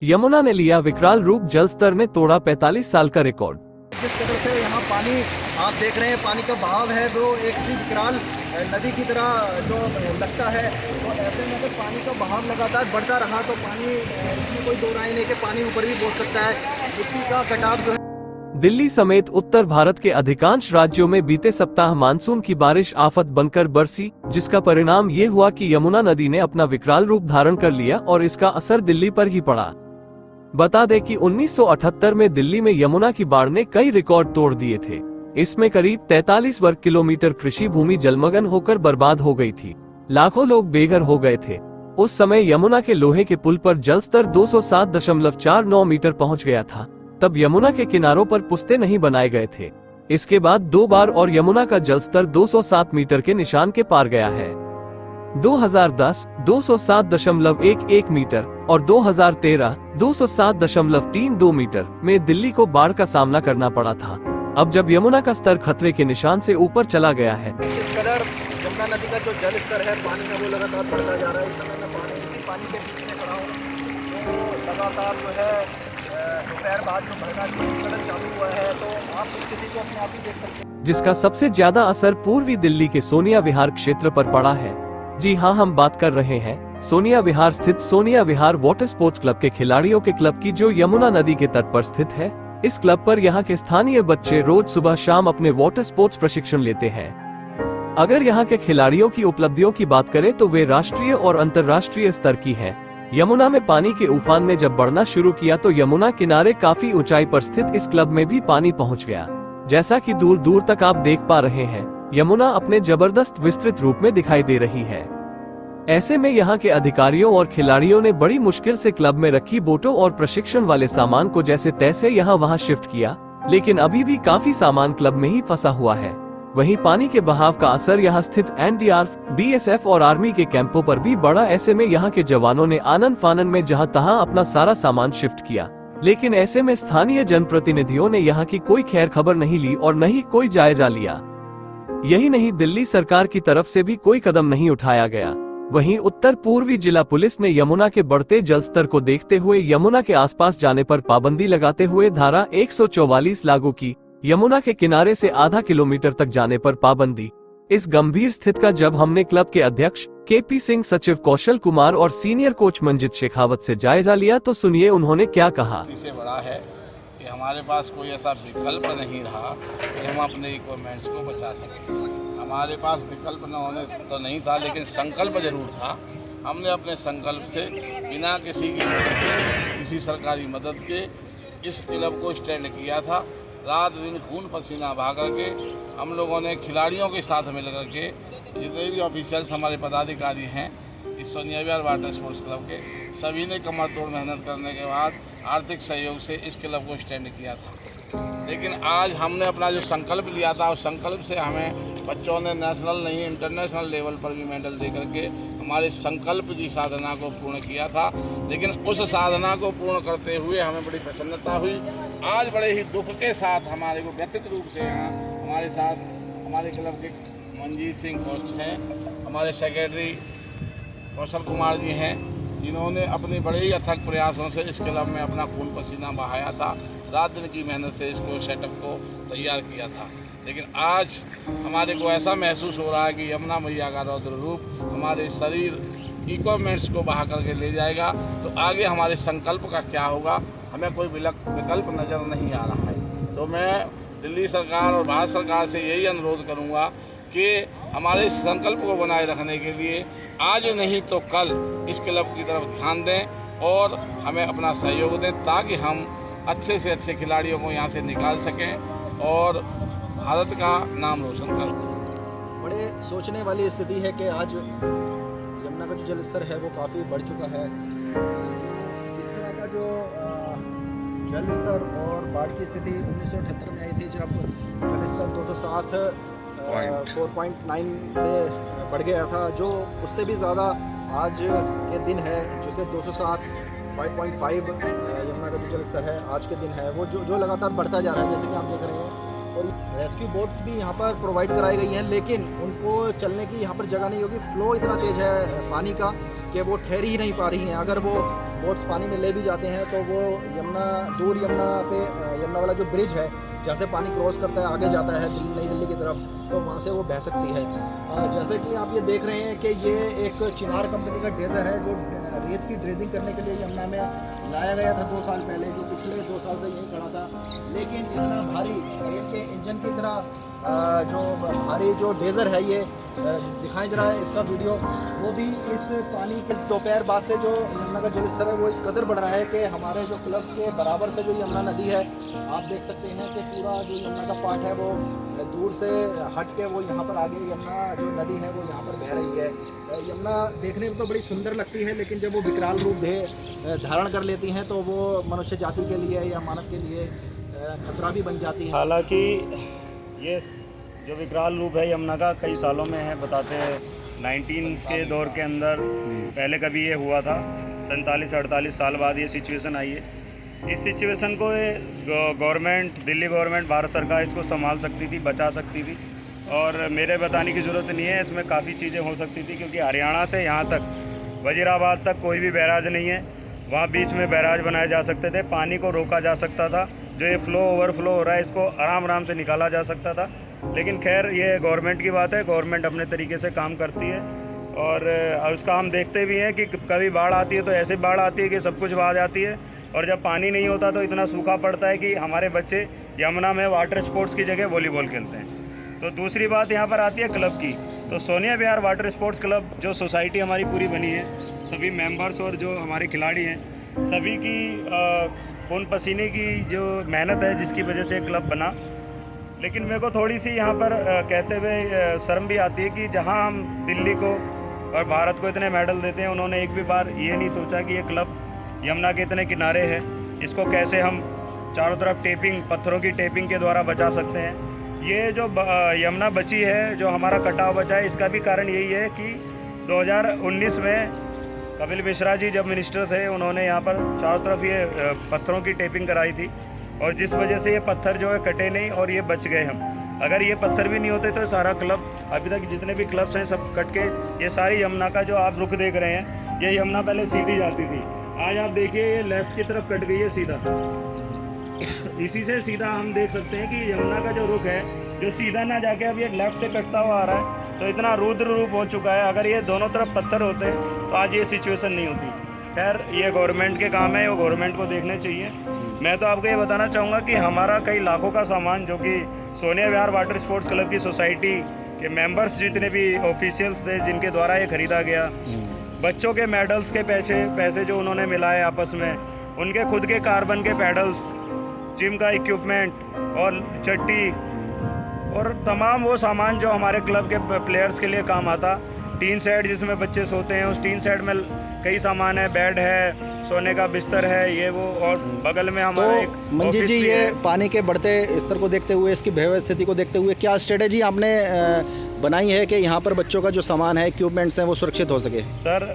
यमुना ने लिया विकराल रूप, जल स्तर में तोड़ा 45 साल का रिकॉर्ड। जिस कदर से यहाँ पानी आप देख रहे हैं, पानी का बहाव है वो एक सी विकराल नदी की तरह जो लगता है। तो ऐसे में अगर पानी का बहाव लगातार बढ़ता रहा तो पानी, इसमें कोई दो राय नहीं कि पानी ऊपर भी पहुँच सकता है। मिट्टी का कटाव जो है। दिल्ली समेत उत्तर भारत के अधिकांश राज्यों में बीते सप्ताह मानसून की बारिश आफत बनकर बरसी, जिसका परिणाम ये हुआ कि यमुना नदी ने अपना विकराल रूप धारण कर लिया और इसका असर दिल्ली पर ही पड़ा। बता दें कि 1978 में दिल्ली में यमुना की बाढ़ ने कई रिकॉर्ड तोड़ दिए थे। इसमें करीब 43 वर्ग किलोमीटर कृषि भूमि जलमग्न होकर बर्बाद हो गई थी। लाखों लोग बेघर हो गए थे। उस समय यमुना के लोहे के पुल पर जलस्तर 207.49 मीटर पहुंच गया था। तब यमुना के किनारों पर पुस्ते नहीं बनाए गए थे। इसके बाद 2 बार और यमुना का जलस्तर 207 मीटर के निशान के पार गया है। 2010 207.11 मीटर और 2013 207.32 मीटर में दिल्ली को बाढ़ का सामना करना पड़ा था। अब जब यमुना का स्तर खतरे के निशान से ऊपर चला गया है। इस कदर यमुना नदी का जो जल स्तर है पानी का वो लगातार बढ़ता जा रहा है। इस समय में पानी के बीच में खड़ा हूँ तो लगातार जो है दोपहर बाद जो भरना चालू हुआ है, तो आप इस स्थिति को अपने आप ही देख सकते हैं। जिसका सबसे ज्यादा असर पूर्वी दिल्ली के सोनिया विहार क्षेत्र पर पड़ा है। जी हाँ, हम बात कर रहे हैं सोनिया विहार स्थित सोनिया विहार वाटर स्पोर्ट्स क्लब के खिलाड़ियों के क्लब की, जो यमुना नदी के तट पर स्थित है। इस क्लब पर यहाँ के स्थानीय बच्चे रोज सुबह शाम अपने वाटर स्पोर्ट्स प्रशिक्षण लेते हैं। अगर यहाँ के खिलाड़ियों की उपलब्धियों की बात करें तो वे राष्ट्रीय और अंतर्राष्ट्रीय स्तर की है। यमुना में पानी के उफान ने जब बढ़ना शुरू किया तो यमुना किनारे काफी ऊंचाई पर स्थित इस क्लब में भी पानी पहुंच गया। जैसा कि दूर दूर तक आप देख पा रहे हैं, यमुना अपने जबरदस्त विस्तृत रूप में दिखाई दे रही है। ऐसे में यहाँ के अधिकारियों और खिलाड़ियों ने बड़ी मुश्किल से क्लब में रखी बोटों और प्रशिक्षण वाले सामान को जैसे तैसे यहाँ वहाँ शिफ्ट किया, लेकिन अभी भी काफी सामान क्लब में ही फंसा हुआ है। वहीं पानी के बहाव का असर यहाँ स्थित एनडीआरएफ, बीएसएफ और आर्मी के कैंपों पर भी बढ़ा। ऐसे में यहाँ के जवानों ने आनन फानन में जहाँ तहाँ अपना सारा सामान शिफ्ट किया, लेकिन ऐसे में स्थानीय जनप्रतिनिधियों ने यहाँ की कोई खैर खबर नहीं ली और न ही कोई जायजा लिया। यही नहीं, दिल्ली सरकार की तरफ से भी कोई कदम नहीं उठाया गया। वहीं उत्तर पूर्वी जिला पुलिस ने यमुना के बढ़ते जलस्तर को देखते हुए यमुना के आसपास जाने पर पाबंदी लगाते हुए धारा 144 लागू की। यमुना के किनारे से आधा किलोमीटर तक जाने पर पाबंदी। इस गंभीर स्थिति का जब हमने क्लब के अध्यक्ष केपी सिंह, सचिव कौशल कुमार और सीनियर कोच मंजित शेखावत से जायजा लिया तो सुनिए उन्होंने क्या कहा। इससे बड़ा है कि हमारे पास कोई ऐसा विकल्प नहीं रहा कि हम अपने इक्विपमेंट्स को बचा सकें। हमारे पास विकल्प न होने तो नहीं था, लेकिन संकल्प जरूर था। हमने अपने संकल्प से बिना किसी सरकारी मदद के इस क्लब को स्टैंड किया था। रात दिन खून पसीना बहा करके हम लोगों ने खिलाड़ियों के साथ मिल करके, जितने भी ऑफिशियल्स हमारे पदाधिकारी हैं इस सोनिया विहार वाटर स्पोर्ट्स क्लब के, सभी ने कमर तोड़ मेहनत करने के बाद आर्थिक सहयोग से इस क्लब को स्टैंड किया था। लेकिन आज हमने अपना जो संकल्प लिया था, उस संकल्प से हमें बच्चों ने नेशनल नहीं इंटरनेशनल लेवल पर भी मेडल दे करके हमारे संकल्प की साधना को पूर्ण किया था। लेकिन उस साधना को पूर्ण करते हुए हमें बड़ी प्रसन्नता हुई। आज बड़े ही दुख के साथ हमारे को व्यथित रूप से यहाँ हमारे साथ हमारे क्लब के मंजीत सिंह कोच हैं, हमारे सेक्रेटरी कौशल कुमार जी हैं, जिन्होंने अपने बड़े ही अथक प्रयासों से इस क्लब में अपना खून पसीना बहाया था। रात दिन की मेहनत से इसको सेटअप को तैयार किया था। लेकिन आज हमारे को ऐसा महसूस हो रहा है कि यमुना मैया का रौद्र रूप हमारे शरीर इक्विपमेंट्स को बहा करके ले जाएगा। तो आगे हमारे संकल्प का क्या होगा, हमें कोई विकल्प नज़र नहीं आ रहा है। तो मैं दिल्ली सरकार और भारत सरकार से यही अनुरोध करूंगा कि हमारे संकल्प को बनाए रखने के लिए आज नहीं तो कल इस क्लब की तरफ ध्यान दें और हमें अपना सहयोग दें, ताकि हम अच्छे से अच्छे खिलाड़ियों को यहाँ से निकाल सकें और भारत का नाम रोशन करें। बड़े सोचने वाली स्थिति है कि आज यमुना का जो जल स्तर है वो काफ़ी बढ़ चुका है। इस तरह का जो जल स्तर और बाढ़ की स्थिति 1978 में आई थी, जब जल स्तर 4.9 से बढ़ गया था, जो उससे भी ज़्यादा आज के दिन है, जिसे 5.5 यमुना का जो जल स्तर है आज के दिन है, वो जो लगातार बढ़ता जा रहा है, जैसे कि आप देख रहे हैं। और रेस्क्यू बोट्स भी यहाँ पर प्रोवाइड कराई गई हैं, लेकिन उनको चलने की यहाँ पर जगह नहीं होगी। फ्लो इतना तेज़ है पानी का कि वो ठहर ही नहीं पा रही हैं। अगर वो बोट्स पानी में ले भी जाते हैं तो वो यमुना वाला जो ब्रिज है, जहाँ से पानी क्रॉस करता है आगे जाता है नई दिल्ली की तरफ, तो वहाँ से वो बह सकती है। जैसे कि आप ये देख रहे हैं कि ये एक चिनार कंपनी का ड्रेजर है जो रेत की ड्रेजिंग करने के लिए यमुना में लाया गया था 2 साल पहले, जो पिछले 2 साल से यहीं खड़ा था। लेकिन इतना भारी रेल के इंजन की तरह जो भारी जो ड्रेजर है, ये दिखाएं जरा इसका वीडियो, वो भी इस पानी के दोपहर बाद से जो यमुना का जलस्तर है वो इस कदर बढ़ रहा है कि हमारे जो क्लब के बराबर से जो यमुना नदी है, आप देख सकते हैं कि पूरा जो यमुना का पार्ट है वो दूर से हट के वो यहाँ पर आगे यमुना जो नदी है वो यहाँ पर बह रही है। यमुना देखने में तो बड़ी सुंदर लगती है, लेकिन जब वो विकराल रूप धारण कर लेती हैं तो वो मनुष्य जाति के लिए या मानव के लिए खतरा भी बन जाती है। हालांकि ये जो विकराल रूप है यमुना का कई सालों में है, बताते हैं 19 के दौर के अंदर पहले कभी ये हुआ था, 47-48 साल बाद ये सिचुएशन आई है। इस सिचुएशन को गवर्नमेंट, दिल्ली गवर्नमेंट, भारत सरकार इसको संभाल सकती थी, बचा सकती थी, और मेरे बताने की ज़रूरत नहीं है, इसमें काफ़ी चीज़ें हो सकती थी, क्योंकि हरियाणा से यहाँ तक वजीराबाद तक कोई भी बैराज नहीं है। वहाँ बीच में बैराज बनाए जा सकते थे, पानी को रोका जा सकता था, जो ये ओवरफ्लो हो रहा है इसको आराम से निकाला जा सकता था। लेकिन खैर ये गवर्नमेंट की बात है, गवर्नमेंट अपने तरीके से काम करती है, और उसका हम देखते भी हैं कि कभी बाढ़ आती है तो ऐसे बाढ़ आती है कि सब कुछ बहा जाती है, और जब पानी नहीं होता तो इतना सूखा पड़ता है कि हमारे बच्चे यमुना में वाटर स्पोर्ट्स की जगह वॉलीबॉल खेलते हैं। तो दूसरी बात यहाँ पर आती है क्लब की। तो सोनिया विहार वाटर स्पोर्ट्स क्लब जो सोसाइटी हमारी पूरी बनी है, सभी मेंबर्स और जो हमारे खिलाड़ी हैं, सभी की खून पसीने की जो मेहनत है जिसकी वजह से क्लब बना। लेकिन मेरे को थोड़ी सी यहाँ पर कहते हुए शर्म भी आती है कि जहाँ हम दिल्ली को और भारत को इतने मेडल देते हैं, उन्होंने एक भी बार ये नहीं सोचा कि ये क्लब यमुना के इतने किनारे है, इसको कैसे हम चारों तरफ टेपिंग, पत्थरों की टेपिंग के द्वारा बचा सकते हैं। ये जो यमुना बची है, जो हमारा कटाव बचा है, इसका भी कारण यही है कि 2019 में कपिल मिश्रा जी जब मिनिस्टर थे, उन्होंने यहाँ पर चारों तरफ ये पत्थरों की टेपिंग कराई थी, और जिस वजह से ये पत्थर जो है कटे नहीं और ये बच गए हम। अगर ये पत्थर भी नहीं होते तो सारा क्लब, अभी तक जितने भी क्लब्स हैं सब कट के, ये सारी यमुना का जो आप रुख देख रहे हैं, ये यमुना पहले सीधी जाती थी, आज आप देखिए ये लेफ़्ट की तरफ कट गई है सीधा। इसी से सीधा हम देख सकते हैं कि यमुना का जो रुख है, जो सीधा ना जाके अब ये लेफ़्ट से कटता हुआ आ रहा है, तो इतना रुद्र रूप हो चुका है। अगर ये दोनों तरफ पत्थर होते तो आज ये सिचुएशन नहीं होती। खैर ये गवर्नमेंट के काम है, वो गवर्नमेंट को देखने चाहिए। मैं तो आपको ये बताना चाहूँगा कि हमारा कई लाखों का सामान, जो कि सोनिया विहार वाटर स्पोर्ट्स क्लब की सोसाइटी के मेंबर्स, जितने भी ऑफिशियल्स थे जिनके द्वारा ये ख़रीदा गया, बच्चों के मेडल्स के पैसे जो उन्होंने मिलाए आपस में, उनके खुद के कार्बन के पैडल्स, जिम का इक्विपमेंट और चट्टी और तमाम वो सामान जो हमारे क्लब के प्लेयर्स के लिए काम आता। टीन सेट जिसमें बच्चे सोते हैं, उस टीन सेट में कई सामान है, बेड है, सोने का बिस्तर है, ये वो, और बगल में हमारा एक मंजीत जी, ये पानी के बढ़ते स्तर को देखते हुए, इसकी भयावह स्थिति को देखते हुए क्या स्ट्रेटेजी आपने बनाई है कि यहाँ पर बच्चों का जो सामान है, इक्विपमेंट्स हैं, वो सुरक्षित हो सके? सर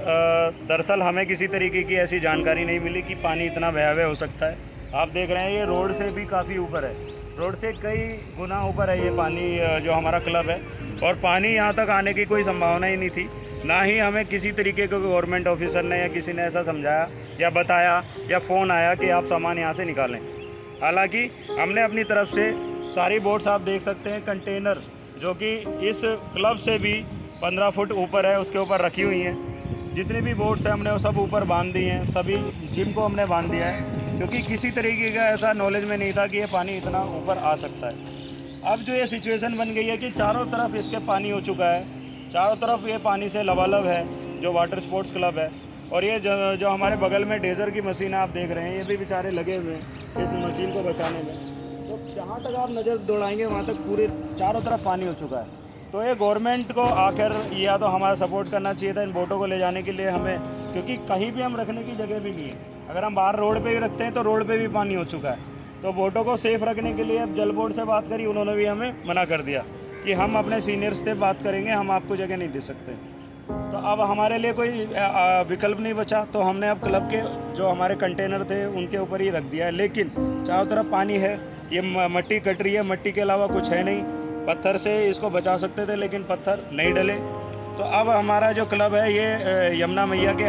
दरअसल हमें किसी तरीके की ऐसी जानकारी नहीं मिली कि पानी इतना भयावह हो सकता है। आप देख रहे हैं ये रोड से भी काफ़ी ऊपर है, रोड से कई गुना ऊपर है ये पानी जो हमारा क्लब है, और पानी यहाँ तक आने की कोई संभावना ही नहीं थी। ना ही हमें किसी तरीके के गवर्नमेंट ऑफिसर ने या किसी ने ऐसा समझाया या बताया या फ़ोन आया कि आप सामान यहाँ से निकालें। हालांकि हमने अपनी तरफ से सारी बोट्स, आप देख सकते हैं, कंटेनर जो कि इस क्लब से भी 15 फुट ऊपर है, उसके ऊपर रखी हुई हैं। जितनी भी बोट्स हैं हमने वो सब ऊपर बांध दी हैं, सभी जिम को हमने बांध दिया है, क्योंकि किसी तरीके का ऐसा नॉलेज में नहीं था कि ये पानी इतना ऊपर आ सकता है। अब जो ये सिचुएशन बन गई है कि चारों तरफ इसके पानी हो चुका है, चारों तरफ ये पानी से लबालब है जो वाटर स्पोर्ट्स क्लब है। और ये जो हमारे बगल में डेजर की मशीन आप देख रहे हैं, ये भी बेचारे लगे हुए हैं इस मशीन को बचाने में। तो जहाँ तक आप नज़र दौड़ाएंगे वहाँ तक पूरे चारों तरफ पानी हो चुका है। तो ये गवर्नमेंट को आखिर या तो हमारा सपोर्ट करना चाहिए था इन बोटों को ले जाने के लिए हमें, क्योंकि कहीं भी हम रखने की जगह भी नहीं है। अगर हम बाहर रोड पे भी रखते हैं तो रोड पे भी पानी हो चुका है। तो बोटों को सेफ़ रखने के लिए अब जल बोर्ड से बात करी, उन्होंने भी हमें मना कर दिया कि हम अपने सीनियर्स से बात करेंगे, हम आपको जगह नहीं दे सकते। तो अब हमारे लिए कोई विकल्प नहीं बचा, तो हमने अब क्लब के जो हमारे कंटेनर थे उनके ऊपर ही रख दिया है। लेकिन चारों तरफ पानी है, ये मट्टी कट रही है, मट्टी के अलावा कुछ है नहीं। पत्थर से इसको बचा सकते थे लेकिन पत्थर नहीं डले। तो अब हमारा जो क्लब है ये यमुना मैया के